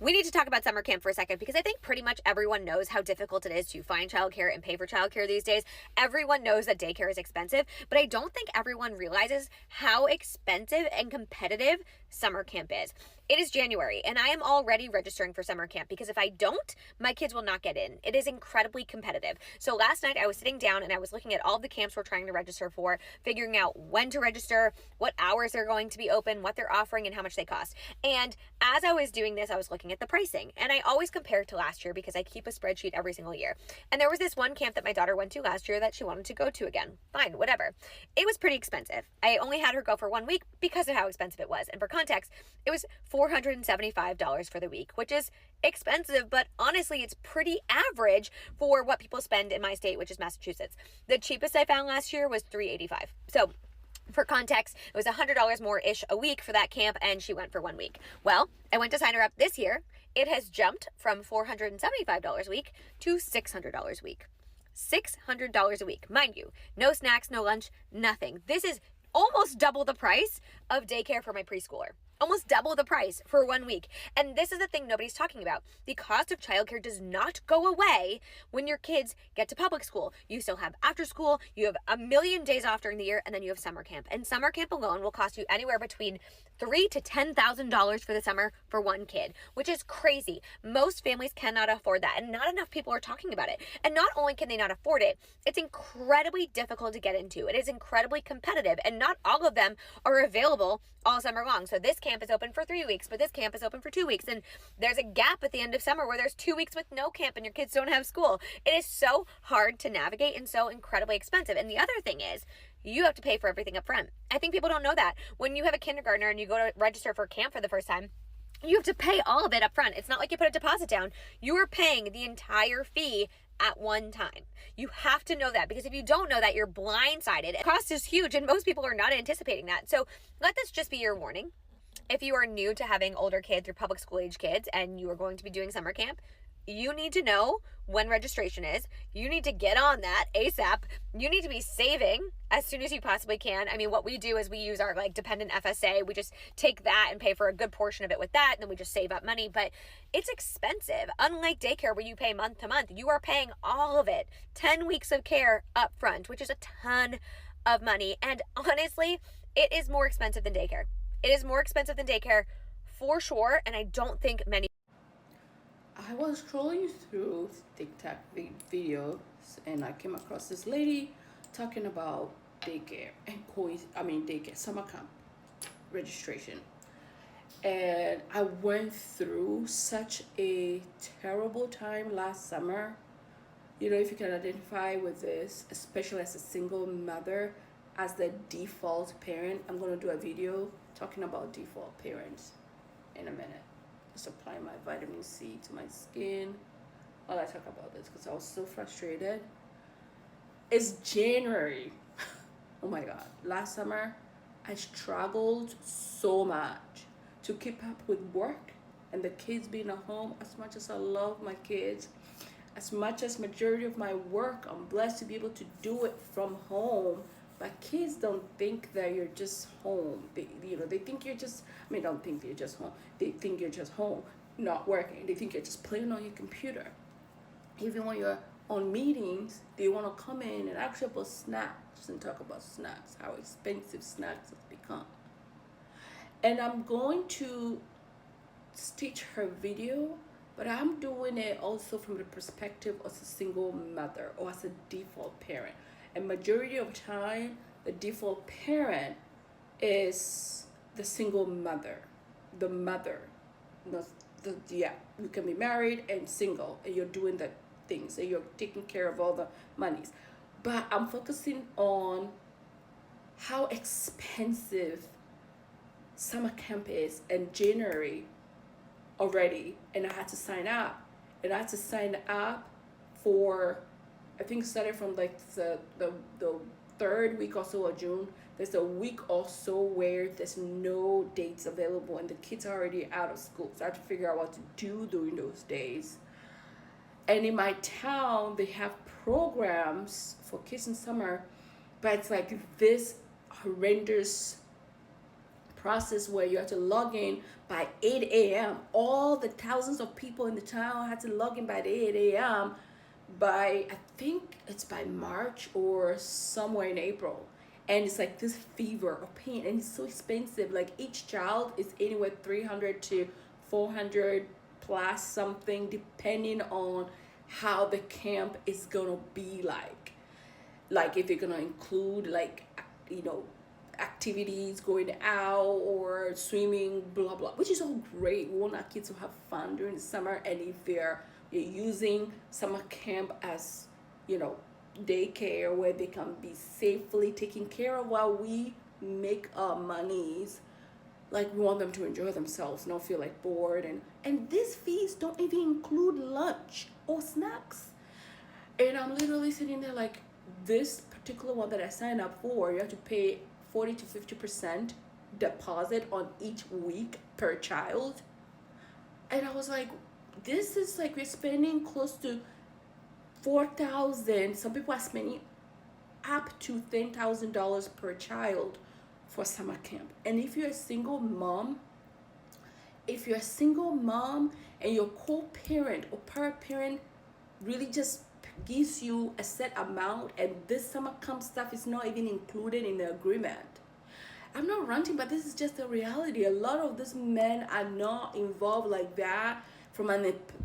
We need to talk about summer camp for a second because I think pretty much everyone knows how difficult it is to find childcare and pay for childcare these days. Everyone knows that daycare is expensive, but I don't think everyone realizes how expensive and competitive summer camp is. It is January and I am already registering for summer camp because if I don't, my kids will not get in. It is incredibly competitive. So last night I was sitting down and I was looking at all the camps we're trying to register for, figuring out when to register, what hours they're going to be open, what they're offering, and how much they cost. And as I was doing this, I was looking at the pricing. And I always compare it to last year because I keep a spreadsheet every single year. And there was this one camp that my daughter went to last year that she wanted to go to again. Fine, whatever. It was pretty expensive. I only had her go for 1 week because of how expensive it was. And for context, it was $475 for the week, which is expensive, but honestly, it's pretty average for what people spend in my state, which is Massachusetts. The cheapest I found last year was $385. So for context, it was $100 more-ish a week for that camp, and she went for 1 week. Well, I went to sign her up this year. It has jumped from $475 a week to $600 a week. $600 a week. Mind you, no snacks, no lunch, nothing. This is almost double the price of daycare for my preschooler. Almost double the price for 1 week. And this is the thing nobody's talking about. The cost of childcare does not go away when your kids get to public school. You still have after school, you have a million days off during the year, and then you have summer camp. And summer camp alone will cost you anywhere between $3,000 to $10,000 for the summer for one kid, which is crazy. Most families cannot afford that, and not enough people are talking about it. And not only can they not afford it, it's incredibly difficult to get into. It is incredibly competitive, and not all of them are available all summer long. So this camp is open for 3 weeks, but this camp is open for 2 weeks. And there's a gap at the end of summer where there's 2 weeks with no camp and your kids don't have school. It is so hard to navigate and so incredibly expensive. And the other thing is, you have to pay for everything up front. I think people don't know that. When you have a kindergartner and you go to register for camp for the first time, you have to pay all of it up front. It's not like you put a deposit down. You are paying the entire fee at one time. You have to know that, because if you don't know that, you're blindsided. The cost is huge and most people are not anticipating that. So let this just be your warning. If you are new to having older kids or public school age kids and you are going to be doing summer camp, you need to know when registration is. You need to get on that ASAP. You need to be saving as soon as you possibly can. I mean, what we do is we use our dependent FSA. We just take that and pay for a good portion of it with that, and then we just save up money. But it's expensive. Unlike daycare where you pay month to month, you are paying all of it. 10 weeks of care up front, which is a ton of money. And honestly, it is more expensive than daycare. It is more expensive than daycare for sure, and I don't think many. I was scrolling through TikTok videos and I came across this lady talking about daycare and daycare summer camp registration. And I went through such a terrible time last summer. You know, if you can identify with this, especially as a single mother, as the default parent. I'm going to do a video talking about default parents in a minute. Just apply my vitamin C to my skin while I talk about this because I was so frustrated. It's January. Oh my God. Last summer, I struggled so much to keep up with work and the kids being at home. As much as I love my kids, as much as majority of my work, I'm blessed to be able to do it from home. But kids don't think that you're just home. They think you're just, don't think you're just home. They think you're just home, not working. They think you're just playing on your computer. Even when you're on meetings, they want to come in and ask you about snacks and talk about snacks, how expensive snacks have become. And I'm going to stitch her video, but I'm doing it also from the perspective as a single mother or as a default parent. And majority of time, the default parent is the single mother, the mother. You can be married and single, and you're doing the things, and you're taking care of all the monies. But I'm focusing on how expensive summer camp is in January already, and I had to sign up. And I had to sign up for, I think started from the third week or so of June. There's a week or so where there's no dates available and the kids are already out of school. So I have to figure out what to do during those days. And in my town, they have programs for kids in summer, but it's like this horrendous process where you have to log in by 8 a.m. All the thousands of people in the town had to log in by the 8 a.m. by, I think it's by March or somewhere in April. And it's like this fever of pain, and it's so expensive. Like each child is anywhere 300 to 400 plus something, depending on how the camp is gonna be like if you're gonna include like, you know, activities, going out or swimming, blah blah, which is all great. We want our kids to have fun during the summer. And if you're using summer camp as, you know, daycare where they can be safely taken care of while we make our monies, like we want them to enjoy themselves, not feel like bored. And these fees don't even include lunch or snacks. And I'm literally sitting there like, this particular one that I signed up for, you have to pay 40 to 50% deposit on each week per child. And I was like, this is like, we're spending close to $4,000. Some people are spending up to $10,000 per child for summer camp. And if you're a single mom, and your co-parent or parent really just gives you a set amount, and this summer camp stuff is not even included in the agreement. I'm not ranting, but this is just the reality. A lot of these men are not involved like that from an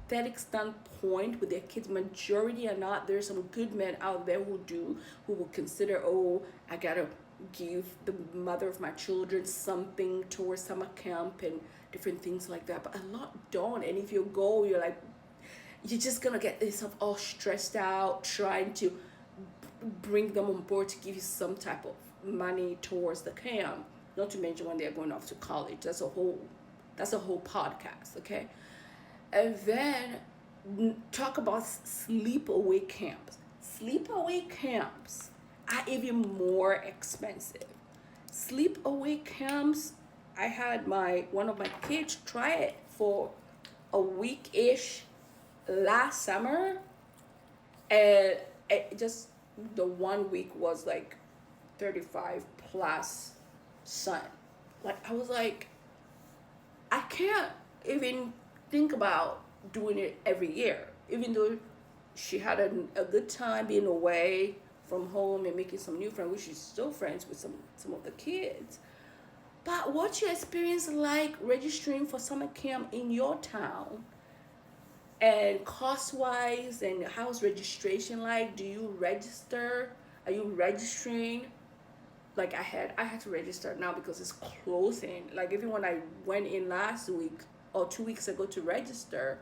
empathetic standpoint with their kids. Majority are not. There's some good men out there who will consider, oh, I gotta give the mother of my children something towards summer camp and different things like that. But a lot don't. And if you go, you're like, you're just gonna get yourself all stressed out trying to bring them on board to give you some type of money towards the camp. Not to mention when they're going off to college. That's a whole podcast, okay? And then talk about sleepaway camps. Sleepaway camps are even more expensive. Sleepaway camps, I had one of my kids try it for a week-ish last summer, and it just, the 1 week was like 35 plus sun. Like, I was like, I can't even think about doing it every year, even though she had a good time being away from home and making some new friends, which she's still friends with some of the kids. But what's your experience like registering for summer camp in your town? And cost-wise, and how's registration like? Do you register? Are you registering? Like I had to register now because it's closing. Like even when I went in last week or 2 weeks ago to register,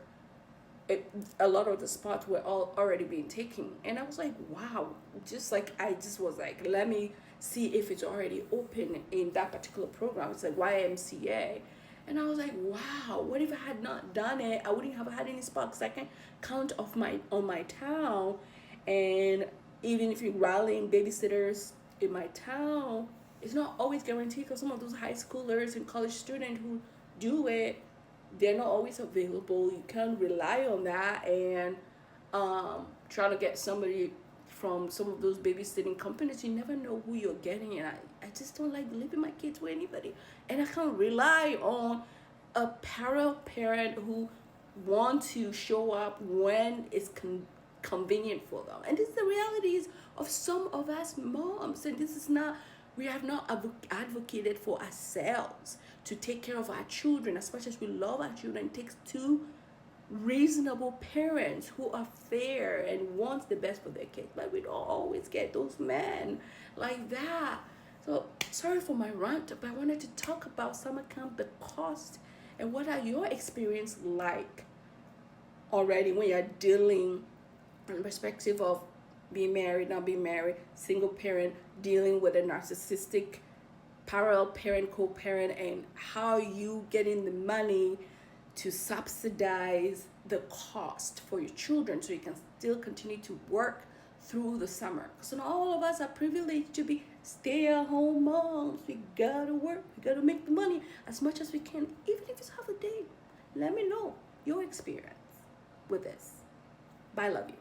a lot of the spots were all already being taken. And I was like, wow, I was like, let me see if it's already open in that particular program. It's like YMCA. And I was like, wow, what if I had not done it? I wouldn't have had any spots. I can count on my town. And even if you're rallying babysitters in my town, it's not always guaranteed, because some of those high schoolers and college students who do it, they're not always available. You can't rely on that. And trying to get somebody from some of those babysitting companies, you never know who you're getting. And I just don't like leaving my kids with anybody. And I can't rely on a parallel parent who wants to show up when it's convenient for them. And this is the realities of some of us moms. And this is not, we have not advocated for ourselves to take care of our children as much as we love our children. It takes two reasonable parents who are fair and wants the best for their kids. But we don't always get those men like that. So sorry for my rant, but I wanted to talk about summer camp, the cost, and what are your experience like already when you're dealing from the perspective of being married, not being married, single parent, dealing with a narcissistic parallel parent, co-parent, and how you getting the money to subsidize the cost for your children so you can still continue to work through the summer. So not all of us are privileged to be stay-at-home moms. We gotta work, we gotta make the money as much as we can, even if it's half a day. Let me know your experience with this. Bye, love you.